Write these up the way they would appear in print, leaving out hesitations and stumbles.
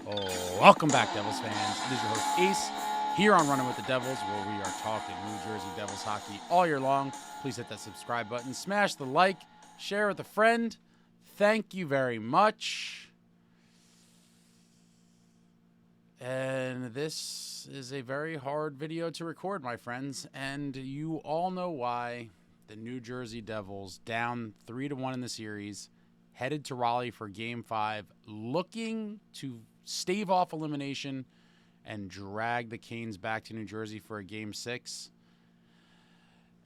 Oh, welcome back, Devils fans. It is your host, Ace, here on Running with the Devils, where we are talking New Jersey Devils hockey all year long. Please hit that subscribe button, smash the like, share with a friend. Thank you very much. And this is a very hard video to record, my friends, and you all know why. The New Jersey Devils, down 3-1 in the series, headed to Raleigh for Game 5, looking to stave off elimination and drag the Canes back to New Jersey for a Game 6.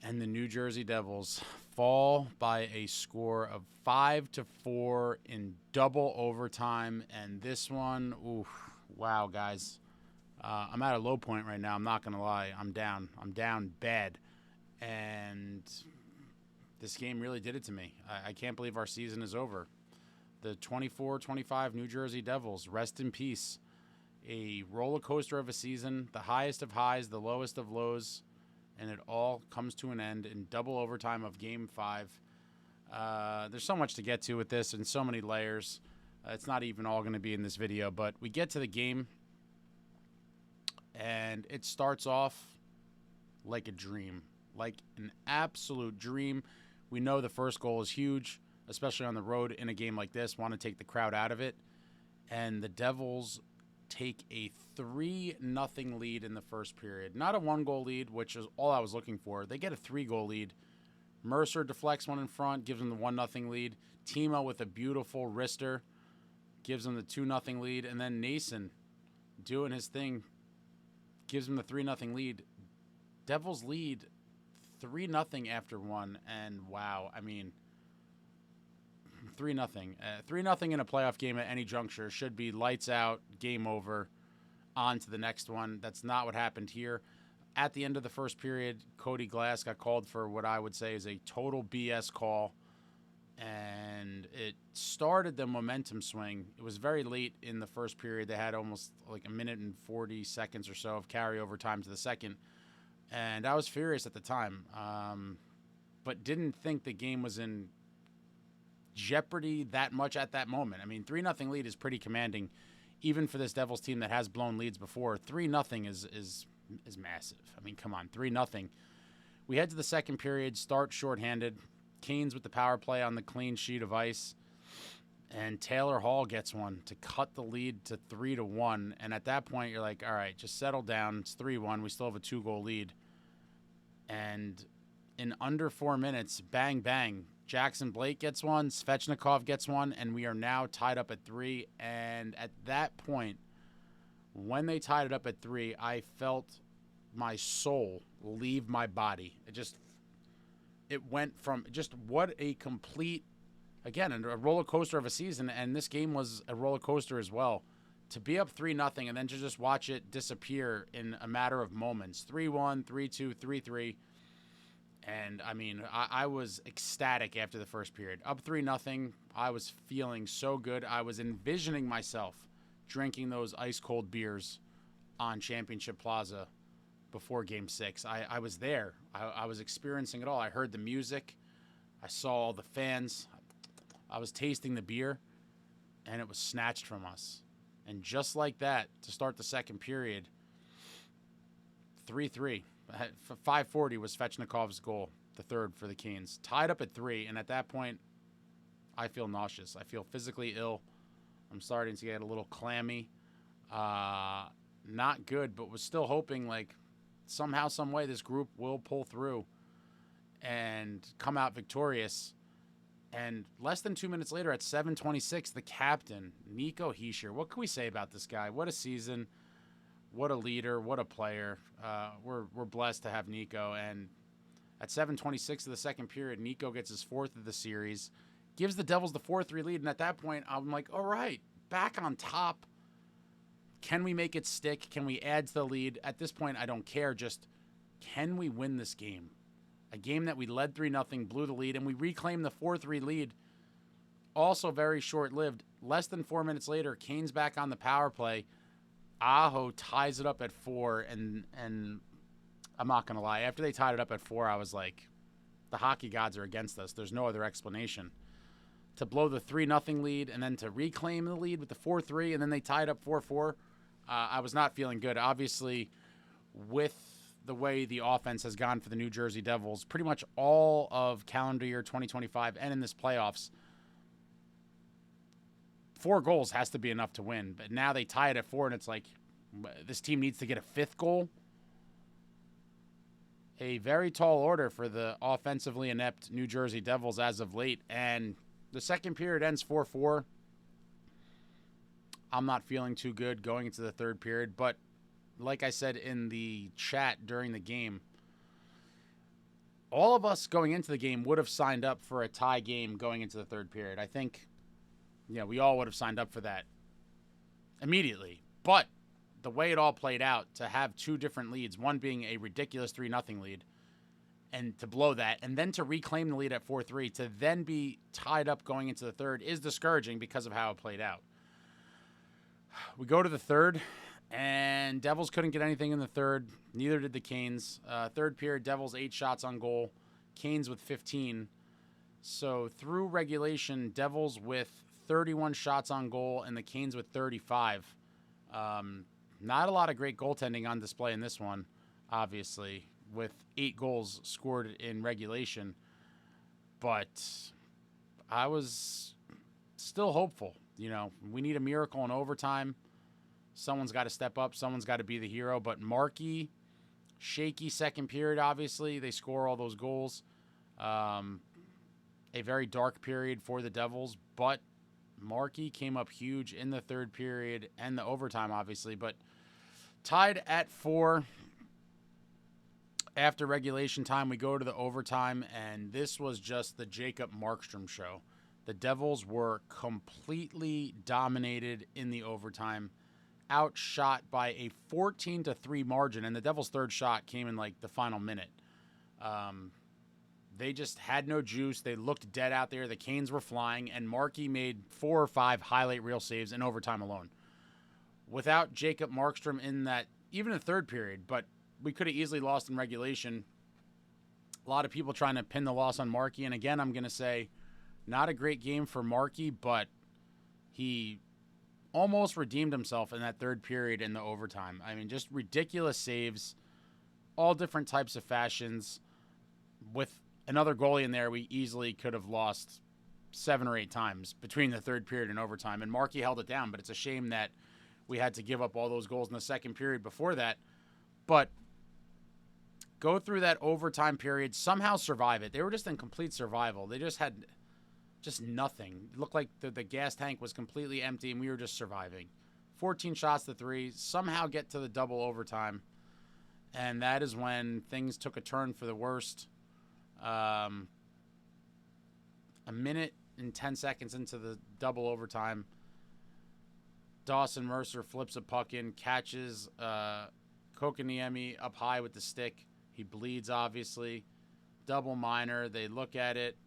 And the New Jersey Devils fall by a score of 5-4 in double overtime. And this one, ooh, wow, guys. I'm at a low point right now. I'm not going to lie. I'm down. I'm down bad. And this game really did it to me. I can't believe our season is over. The 24-25 New Jersey Devils, rest in peace. A roller coaster of a season, the highest of highs, the lowest of lows, and it all comes to an end in double overtime of Game 5. There's so much to get to with this and so many layers. It's not even all going to be in this video, but we get to the game, and it starts off like a dream, like an absolute dream. We know the first goal is huge, especially on the road in a game like this, want to take the crowd out of it. And the Devils take a 3-0 lead in the first period. Not a 1-goal lead, which is all I was looking for. They get a 3-goal lead. Mercer deflects one in front, gives them the 1-0 lead. Timo with a beautiful wrister gives them the 2-0 lead. And then Noesen doing his thing gives them the 3-0 lead. Devils lead 3-0 after one. And wow, I mean, 3-0. 3-0 in a playoff game at any juncture should be lights out, game over, on to the next one. That's not what happened here. At the end of the first period, Cody Glass got called for what I would say is a total BS call, and it started the momentum swing. It was very late in the first period. They had almost like a minute and 40 seconds or so of carryover time to the second, and I was furious at the time, but didn't think the game was in jeopardy that much at that moment. I mean, 3-0 lead is pretty commanding, even for this Devils team that has blown leads before. 3-0 is massive. I mean, come on, 3-0. We head to the second period, start shorthanded. Canes with the power play on the clean sheet of ice, and Taylor Hall gets one to cut the lead to 3-1. And at that point, you're like, all right, just settle down. It's 3-1. We still have a 2-goal lead. And in under 4 minutes, bang, bang, Jackson Blake gets one, Svechnikov gets one, and we are now tied up at 3. And at that point, when they tied it up at 3, I felt my soul leave my body. It went from just what a complete, again, a roller coaster of a season, and this game was a roller coaster as well. To be up 3-0 and then to just watch it disappear in a matter of moments. 3-1, 3-2, 3-3. And, I mean, I was ecstatic after the first period. Up 3-0, I was feeling so good. I was envisioning myself drinking those ice-cold beers on Championship Plaza before Game 6. I was there. I was experiencing it all. I heard the music. I saw all the fans. I was tasting the beer, and it was snatched from us. And just like that, to start the second period, 3-3. 5:40 was Svechnikov's goal, the third for the Canes. Tied up at 3, and at that point, I feel nauseous. I feel physically ill. I'm starting to get a little clammy. Not good, but was still hoping, like, somehow, some way, this group will pull through and come out victorious. And less than 2 minutes later, at 7:26, the captain, Nico Hischier. What can we say about this guy? What a season. What a leader, what a player. We're blessed to have Nico. And at 7:26 of the second period, Nico gets his 4th of the series, gives the Devils the 4-3 lead. And at that point, I'm like, all right, back on top. Can we make it stick? Can we add to the lead? At this point, I don't care. Just, can we win this game? A game that we led 3-0, blew the lead, and we reclaimed the 4-3 lead. Also very short-lived. Less than 4 minutes later, Canes back on the power play. Aho ties it up at 4, and I'm not going to lie. After they tied it up at 4, I was like, the hockey gods are against us. There's no other explanation. to blow the 3-0 lead and then to reclaim the lead with the 4-3, and then they tied up 4-4. I was not feeling good. Obviously, with the way the offense has gone for the New Jersey Devils, pretty much all of calendar year 2025 and in this playoffs, 4 goals has to be enough to win. But now they tie it at 4, and it's like this team needs to get a 5th goal. A very tall order for the offensively inept New Jersey Devils as of late. And the second period ends 4-4. I'm not feeling too good going into the third period. But like I said in the chat during the game, all of us going into the game would have signed up for a tie game going into the third period. I think, we all would have signed up for that immediately. But the way it all played out, to have 2 different leads, one being a ridiculous 3-0 lead, and to blow that, and then to reclaim the lead at 4-3, to then be tied up going into the third is discouraging because of how it played out. We go to the third, and Devils couldn't get anything in the third. Neither did the Canes. Third period, Devils 8 shots on goal. Canes with 15. So through regulation, Devils with 31 shots on goal and the Canes with 35. Not a lot of great goaltending on display in this one, obviously, with 8 goals scored in regulation. But I was still hopeful. We need a miracle in overtime. Someone's got to step up. Someone's got to be the hero. But Markey, shaky second period, obviously. They score all those goals. A very dark period for the Devils. But Markey came up huge in the third period and the overtime, obviously. But tied at 4 after regulation time, we go to the overtime, and this was just the Jacob Markstrom show. The Devils were completely dominated in the overtime, outshot by a 14-3 margin, and the Devils' third shot came in like the final minute. They just had no juice. They looked dead out there. The Canes were flying, and Markey made 4 or 5 highlight reel saves in overtime alone. Without Jacob Markstrom in that, even in the third period, but we could have easily lost in regulation. A lot of people trying to pin the loss on Markey, and again, I'm going to say, not a great game for Markey, but he almost redeemed himself in that third period in the overtime. I mean, just ridiculous saves, all different types of fashions. With another goalie in there, we easily could have lost 7 or 8 times between the third period and overtime, and Markey held it down, but it's a shame that we had to give up all those goals in the second period before that. But go through that overtime period, somehow survive it. They were just in complete survival. They just had just nothing. It looked like the gas tank was completely empty, and we were just surviving. 14 shots to 3, somehow get to the double overtime, and that is when things took a turn for the worst. A minute and 10 seconds into the double overtime, Dawson Mercer flips a puck in, catches Kotkaniemi up high with the stick. He bleeds, obviously. Double minor. They look at it.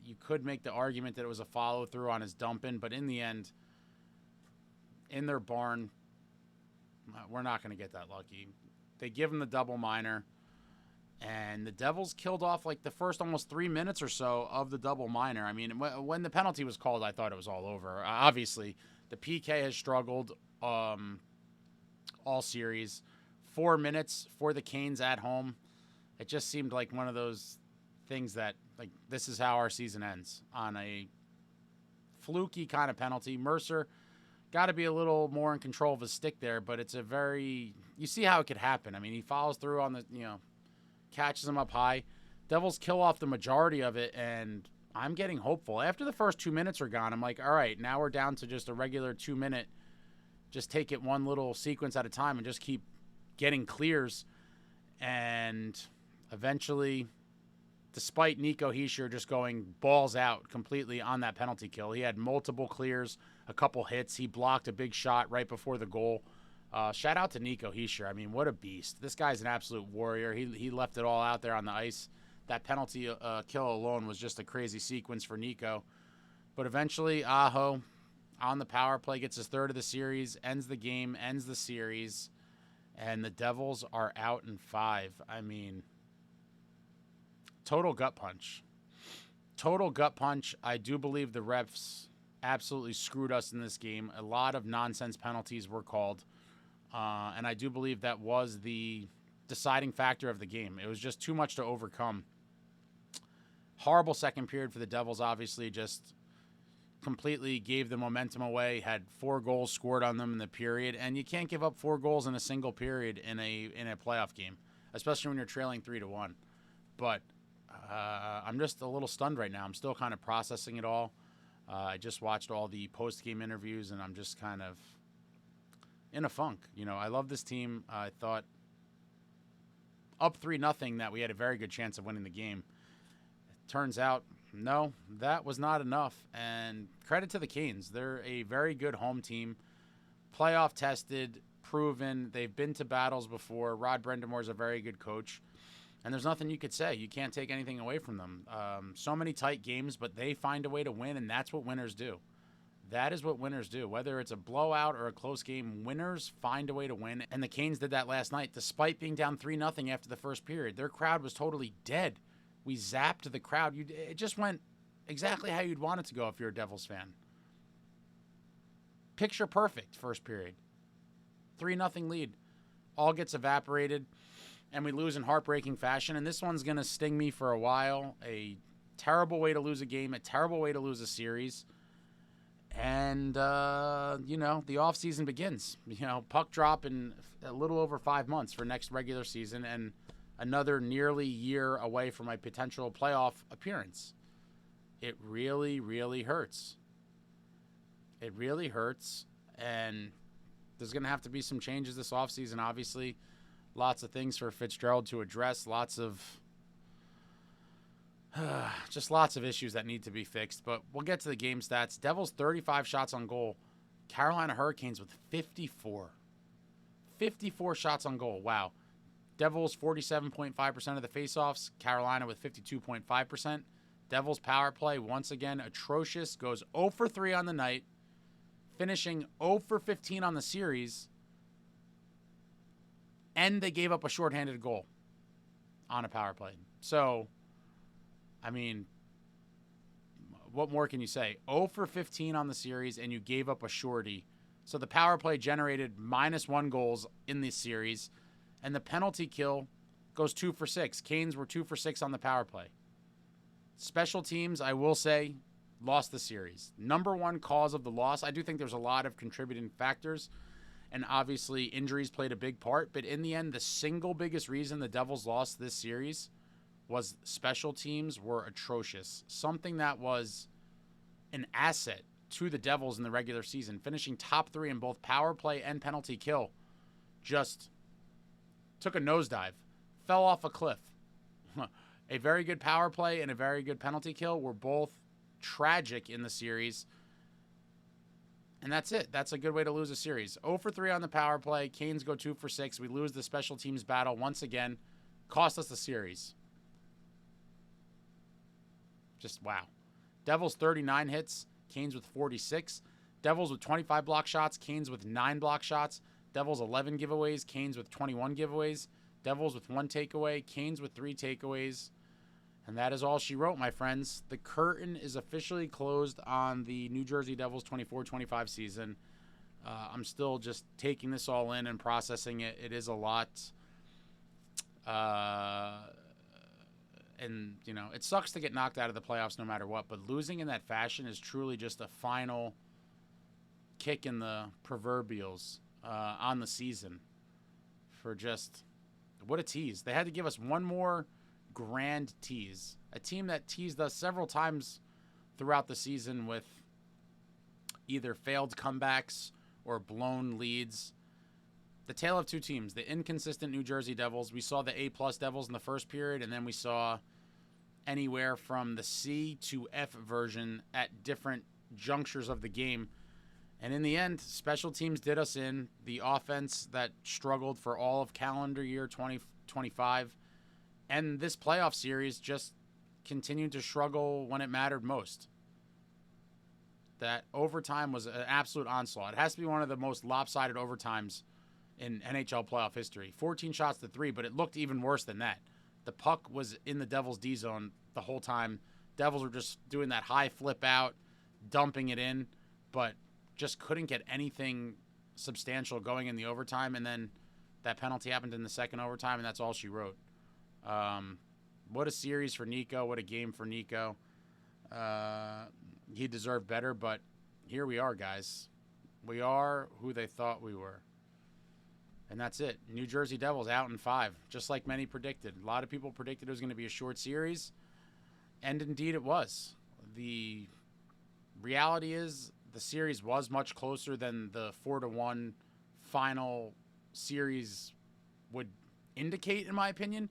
You could make the argument that it was a follow-through on his dump-in, but in the end, in their barn, we're not going to get that lucky. They give him the double minor, and the Devils killed off like the first almost 3 minutes or so of the double minor. I mean, when the penalty was called, I thought it was all over. Obviously, the PK has struggled all series. 4 minutes for the Canes at home. It just seemed like one of those things that, like, this is how our season ends, on a fluky kind of penalty. Mercer got to be a little more in control of his stick there, but it's a very, you see how it could happen. I mean, he follows through on the, catches him up high. Devils kill off the majority of it, and I'm getting hopeful. After the first 2 minutes are gone, I'm like, all right, now we're down to just a regular 2 minute. Just take it one little sequence at a time and just keep getting clears. And eventually, despite Nico Hischier just going balls out completely on that penalty kill, he had multiple clears, a couple hits. He blocked a big shot right before the goal. Shout out to Nico Hischier. I mean, what a beast. This guy's an absolute warrior. He left it all out there on the ice. That penalty kill alone was just a crazy sequence for Nico. But eventually, Aho, on the power play, gets his third of the series, ends the game, ends the series, and the Devils are out in 5. I mean, total gut punch. total gut punch. I do believe the refs absolutely screwed us in this game. A lot of nonsense penalties were called. And I do believe that was the deciding factor of the game. It was just too much to overcome. Horrible second period for the Devils, obviously, just completely gave the momentum away, had 4 goals scored on them in the period, and you can't give up 4 goals in a single period in a playoff game, especially when you're trailing 3-1. But I'm just a little stunned right now. I'm still kind of processing it all. I just watched all the post-game interviews, and I'm just kind of in a funk. You know, I love this team. I thought up 3-0 that we had a very good chance of winning the game. It turns out, no, that was not enough. And credit to the Canes. They're a very good home team. Playoff tested, proven. They've been to battles before. Rod Brendamore's a very good coach. And there's nothing you could say. You can't take anything away from them. So many tight games, but they find a way to win, and that's what winners do. That is what winners do. Whether it's a blowout or a close game, winners find a way to win. And the Canes did that last night, despite being down 3-0 after the first period. Their crowd was totally dead. We zapped the crowd. It just went exactly how you'd want it to go if you're a Devils fan. Picture perfect first period. 3-0 lead. All gets evaporated, and we lose in heartbreaking fashion. And this one's going to sting me for a while. A terrible way to lose a game, a terrible way to lose a series. And, you know, the offseason begins. You know, puck drop in a little over 5 months for next regular season, and another nearly year away from my potential playoff appearance. It really, really hurts. It really hurts, and there's going to have to be some changes this offseason, obviously. Lots of things for Fitzgerald to address, lots of issues that need to be fixed. But we'll get to the game stats. Devils 35 shots on goal. Carolina Hurricanes with 54. 54 shots on goal. Wow. Devils 47.5% of the faceoffs. Carolina with 52.5%. Devils power play, once again, atrocious. Goes 0 for 3 on the night. Finishing 0 for 15 on the series. And they gave up a shorthanded goal on a power play. So, I mean, what more can you say? 0 for 15 on the series, and you gave up a shorty. So the power play generated -1 goals in this series, and the penalty kill goes 2 for 6. Canes were 2 for 6 on the power play. Special teams, I will say, lost the series. Number one cause of the loss, I do think there's a lot of contributing factors, and obviously injuries played a big part, but in the end, the single biggest reason the Devils lost this series was special teams were atrocious. Something that was an asset to the Devils in the regular season, finishing top 3 in both power play and penalty kill, just took a nosedive, fell off a cliff. A very good power play and a very good penalty kill were both tragic in the series. And that's it. That's a good way to lose a series. 0 for 3 on the power play. Canes go 2 for 6. We lose the special teams battle once again. Cost us the series. Just wow. Devils 39 hits. Canes with 46. Devils with 25 block shots. Canes with 9 block shots. Devils 11 giveaways. Canes with 21 giveaways. Devils with 1 takeaway. Canes with 3 takeaways. And that is all she wrote, my friends. The curtain is officially closed on the New Jersey Devils 24-25 season. I'm still just taking this all in and processing it. It is a lot. And, you know, it sucks to get knocked out of the playoffs no matter what, but losing in that fashion is truly just a final kick in the proverbials on the season for just what a tease. They had to give us one more grand tease. A team that teased us several times throughout the season with either failed comebacks or blown leads. The tale of two teams, the inconsistent New Jersey Devils. We saw the A-plus Devils in the first period, and then we saw anywhere from the C to F version at different junctures of the game. And in the end, special teams did us in. The offense that struggled for all of calendar year 2025 and this playoff series just continued to struggle when it mattered most. That overtime was an absolute onslaught. It has to be one of the most lopsided overtimes in NHL playoff history. 14 shots to 3, but it looked even worse than that. The puck was in the Devils' D zone the whole time. Devils were just doing that high flip out, dumping it in, but just couldn't get anything substantial going in the overtime. And then that penalty happened in the second overtime, and that's all she wrote. What a series for Nico. What a game for Nico. He deserved better, but here we are, guys. We are who they thought we were. And that's it. New Jersey Devils out in 5, just like many predicted. A lot of people predicted it was going to be a short series, and indeed it was. The reality is the series was much closer than the 4-1 final series would indicate, in my opinion.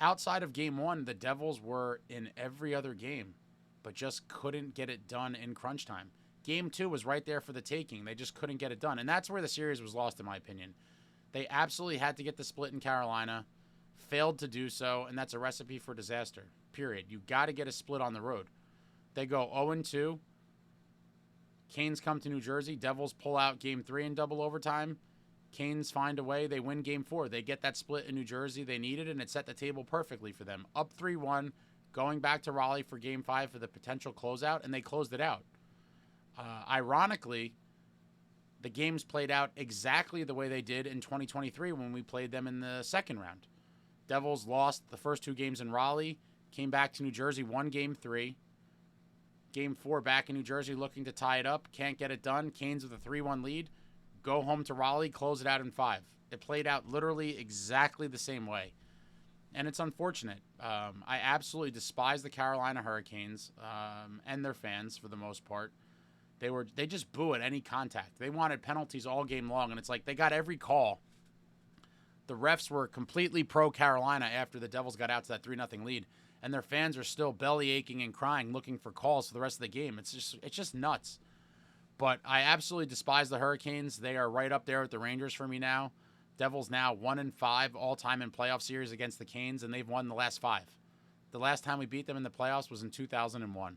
Outside of Game 1, the Devils were in every other game, but just couldn't get it done in crunch time. Game 2 was right there for the taking. They just couldn't get it done, and that's where the series was lost, in my opinion. They absolutely had to get the split in Carolina, failed to do so, and that's a recipe for disaster, period. You got to get a split on the road. They go 0-2. Canes come to New Jersey. Devils pull out Game 3 in double overtime. Canes find a way. They win Game 4. They get that split in New Jersey they needed, and it set the table perfectly for them. Up 3-1, going back to Raleigh for Game 5 for the potential closeout, and they closed it out. Ironically, the games played out exactly the way they did in 2023 when we played them in the second round. Devils lost the first 2 games in Raleigh, came back to New Jersey, won Game 3. Game 4 back in New Jersey looking to tie it up, can't get it done. Canes with a 3-1 lead, go home to Raleigh, close it out in 5. It played out literally exactly the same way. And it's unfortunate. I absolutely despise the Carolina Hurricanes and their fans for the most part. They just boo at any contact. They wanted penalties all game long, and it's like they got every call. The refs were completely pro-Carolina after the Devils got out to that 3-0 lead, and their fans are still belly aching and crying, looking for calls for the rest of the game. It's just nuts. But I absolutely despise the Hurricanes. They are right up there with the Rangers for me now. Devils now 1-5 all-time in playoff series against the Canes, and they've won the last 5. The last time we beat them in the playoffs was in 2001.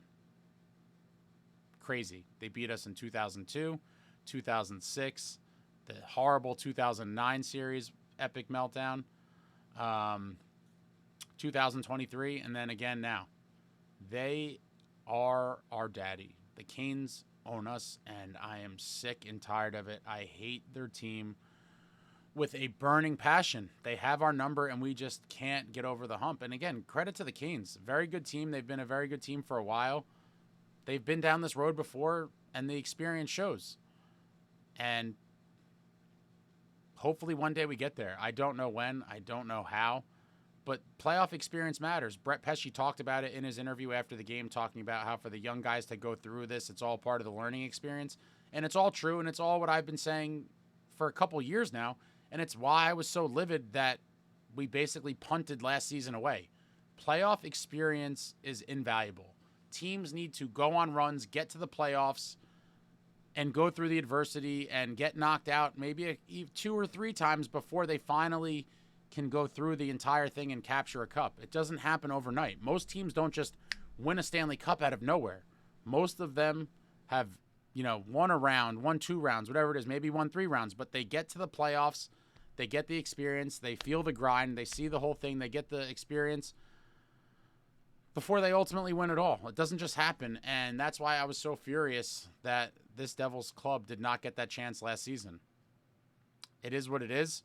Crazy. They beat us in 2002, 2006, the horrible 2009 series, epic meltdown, 2023, and then again now. They are our daddy. The Canes own us, and I am sick and tired of it. I hate their team with a burning passion. They have our number, and we just can't get over the hump. And again, credit to the Canes. Very good team. They've been a very good team for a while. They've been down this road before, and the experience shows. And hopefully one day we get there. I don't know when. I don't know how. But playoff experience matters. Brett Pesce talked about it in his interview after the game, talking about how for the young guys to go through this, it's all part of the learning experience. And it's all true, and it's all what I've been saying for a couple years now. And it's why I was so livid that we basically punted last season away. Playoff experience is invaluable. Teams need to go on runs, get to the playoffs, and go through the adversity and get knocked out maybe 2 or 3 times before they finally can go through the entire thing and capture a cup. It doesn't happen overnight. Most teams don't just win a Stanley Cup out of nowhere. Most of them have, won a round, won 2 rounds, whatever it is, maybe won 3 rounds, but they get to the playoffs, they get the experience, they feel the grind, they see the whole thing, they get the experience before they ultimately win it all. It doesn't just happen, and that's why I was so furious that this Devils club did not get that chance last season. It is what it is.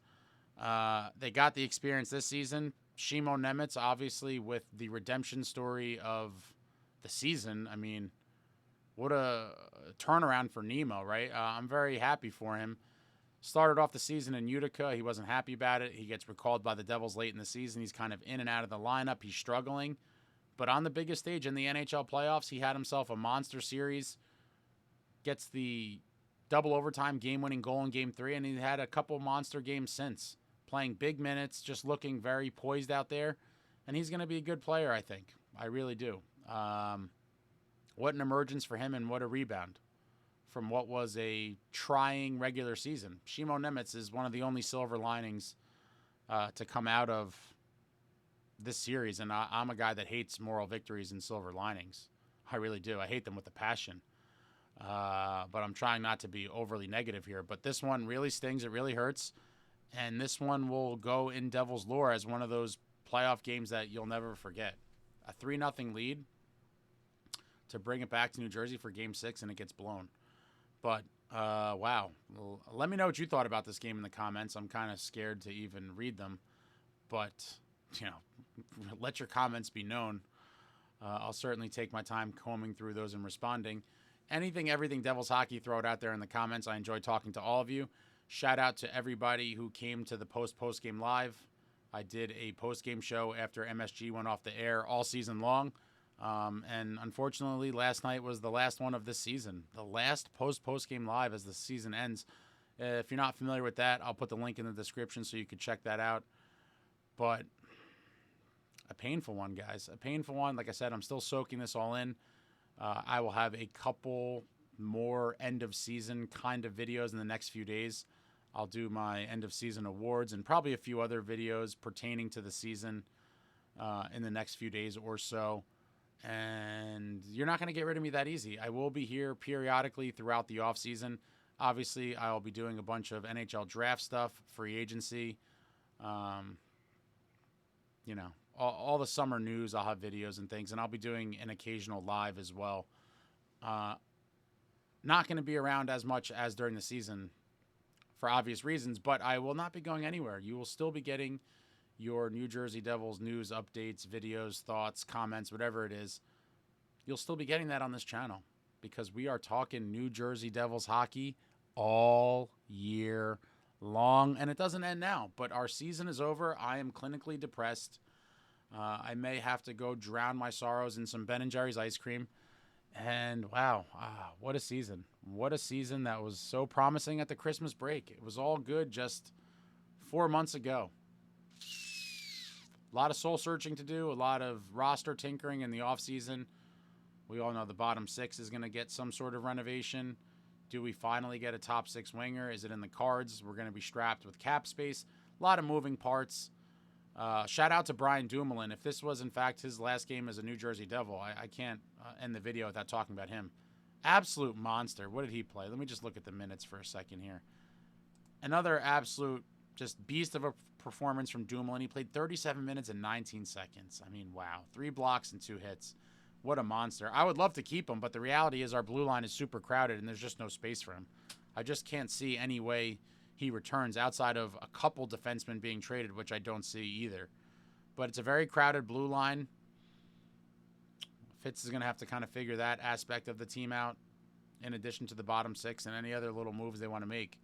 They got the experience this season. Shimo Nemitz, obviously, with the redemption story of the season. I mean, what a turnaround for Nemo, right? I'm very happy for him. Started off the season in Utica. He wasn't happy about it. He gets recalled by the Devils late in the season. He's kind of in and out of the lineup. He's struggling. But on the biggest stage in the NHL playoffs, he had himself a monster series. Gets the double overtime game-winning goal in Game 3, and he had a couple monster games since. Playing big minutes, just looking very poised out there. And he's going to be a good player, I think. I really do. What an emergence for him, and what a rebound from what was a trying regular season. Shimo Nemitz is one of the only silver linings to come out of this series, and I'm a guy that hates moral victories and silver linings. I really do. I hate them with a passion. But I'm trying not to be overly negative here. But this one really stings. It really hurts. And this one will go in Devils lore as one of those playoff games that you'll never forget. A 3-0 lead to bring it back to New Jersey for Game 6, and it gets blown. But, wow. Well, let me know what you thought about this game in the comments. I'm kind of scared to even read them. But, let your comments be known. I'll certainly take my time combing through those and responding. Anything, everything Devils hockey, throw it out there in the comments. I enjoy talking to all of you. Shout out to everybody who came to the post-game live. I did a post-game show after MSG went off the air all season long. And unfortunately, last night was the last one of this season. The last post-game live as the season ends. If you're not familiar with that, I'll put the link in the description so you can check that out. But a painful one, guys. A painful one. Like I said, I'm still soaking this all in. I will have a couple more end-of-season kind of videos in the next few days. I'll do my end-of-season awards and probably a few other videos pertaining to the season in the next few days or so. And you're not going to get rid of me that easy. I will be here periodically throughout the offseason. Obviously, I'll be doing a bunch of NHL draft stuff, free agency. All the summer news, I'll have videos and things. And I'll be doing an occasional live as well. Not going to be around as much as during the season for obvious reasons, but I will not be going anywhere. You will still be getting your New Jersey Devils news, updates, videos, thoughts, comments, whatever it is. You'll still be getting that on this channel because we are talking New Jersey Devils hockey all year long, and it doesn't end now, but our season is over. I am clinically depressed. I may have to go drown my sorrows in some Ben & Jerry's ice cream. And wow, what a season. What a season that was so promising at the Christmas break. It was all good just 4 months ago. A lot of soul searching to do, a lot of roster tinkering in the offseason. We all know the bottom six is going to get some sort of renovation. Do we finally get a top six winger? Is it in the cards? We're going to be strapped with cap space. A lot of moving parts. Shout out to Brian Dumoulin. If this was, in fact, his last game as a New Jersey Devil, I can't end the video without talking about him. Absolute monster. What did he play? Let me just look at the minutes for a second here. Another absolute just beast of a performance from Dumoulin. He played 37 minutes and 19 seconds. I mean, wow. 3 blocks and 2 hits. What a monster. I would love to keep him, but the reality is our blue line is super crowded and there's just no space for him. I just can't see any way he returns outside of a couple defensemen being traded, which I don't see either. But it's a very crowded blue line. Fitz is going to have to kind of figure that aspect of the team out in addition to the bottom six and any other little moves they want to make.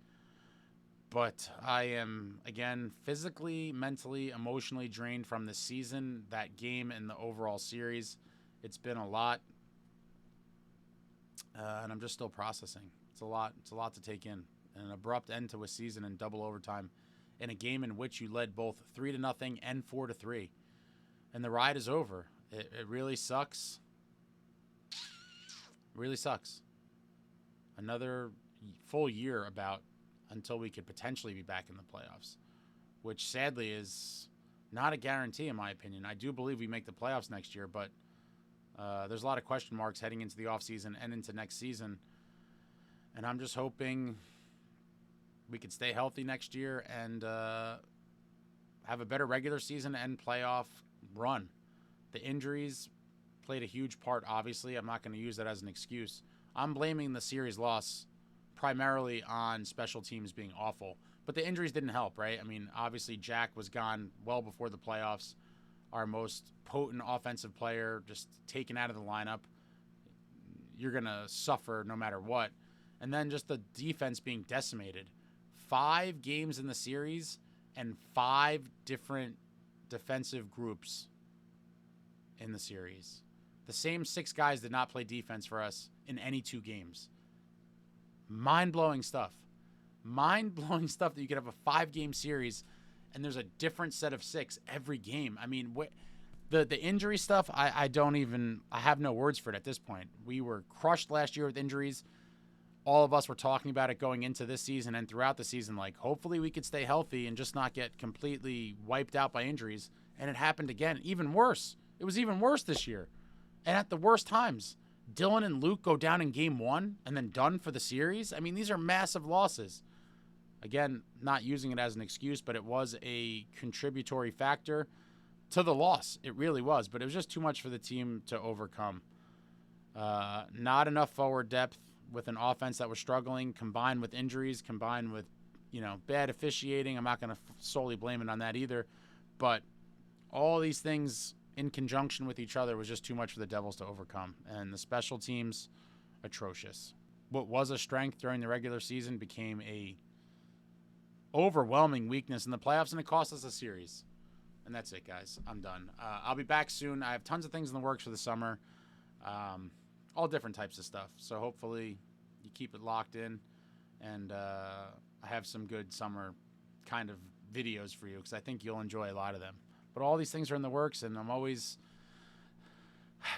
But I am, again, physically, mentally, emotionally drained from this season, that game, and the overall series. It's been a lot, and I'm just still processing. It's a lot to take in. An abrupt end to a season in double overtime in a game in which you led both 3-0 and 4-3. And the ride is over. It really sucks. Really sucks. Another full year about until we could potentially be back in the playoffs, which sadly is not a guarantee in my opinion. I do believe we make the playoffs next year, but there's a lot of question marks heading into the offseason and into next season. And I'm just hoping we could stay healthy next year and have a better regular season and playoff run. The injuries played a huge part, obviously. I'm not going to use that as an excuse. I'm blaming the series loss primarily on special teams being awful. But the injuries didn't help, right? I mean, obviously Jack was gone well before the playoffs. Our most potent offensive player just taken out of the lineup. You're going to suffer no matter what. And then just the defense being decimated. 5 games in the series and 5 different defensive groups in the series. The same 6 guys did not play defense for us in any 2 games. Mind-blowing stuff. Mind-blowing stuff that you could have a 5-game series and there's a different set of 6 every game. I mean, the injury stuff, I have no words for it at this point. We were crushed last year with injuries. All of us were talking about it going into this season and throughout the season, like, hopefully we could stay healthy and just not get completely wiped out by injuries. And it happened again. Even worse. It was even worse this year. And at the worst times. Dylan and Luke go down in game 1 and then done for the series. I mean, these are massive losses. Again, not using it as an excuse, but it was a contributory factor to the loss. It really was. But it was just too much for the team to overcome. Not enough forward depth with an offense that was struggling, combined with injuries, combined with, bad officiating. I'm not going to solely blame it on that either. But all these things in conjunction with each other was just too much for the Devils to overcome. And the special teams, atrocious. What was a strength during the regular season became a overwhelming weakness in the playoffs, and it cost us a series. And that's it, guys. I'm done. I'll be back soon. I have tons of things in the works for the summer. All different types of stuff. So hopefully you keep it locked in. And I have some good summer kind of videos for you because I think you'll enjoy a lot of them. But all these things are in the works, and I'm always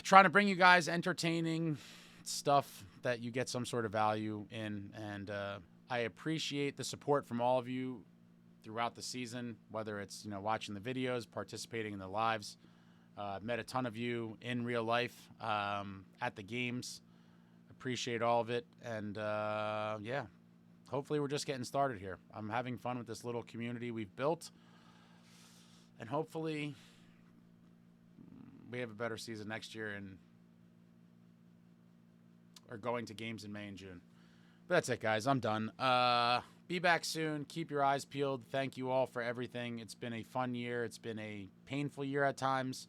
trying to bring you guys entertaining stuff that you get some sort of value in. And I appreciate the support from all of you throughout the season, whether it's, watching the videos, participating in the lives. Met a ton of you in real life at the games. Appreciate all of it. And, hopefully we're just getting started here. I'm having fun with this little community we've built. And hopefully we have a better season next year and are going to games in May and June. But that's it, guys. I'm done. Be back soon. Keep your eyes peeled. Thank you all for everything. It's been a fun year. It's been a painful year at times.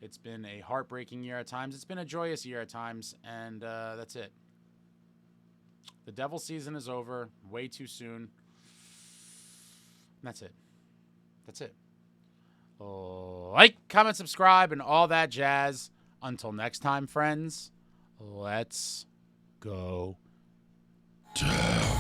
It's been a heartbreaking year at times. It's been a joyous year at times. And that's it. The Devil season is over way too soon. That's it. That's it. Like, comment, subscribe, and all that jazz. Until next time, friends, let's go. Devils.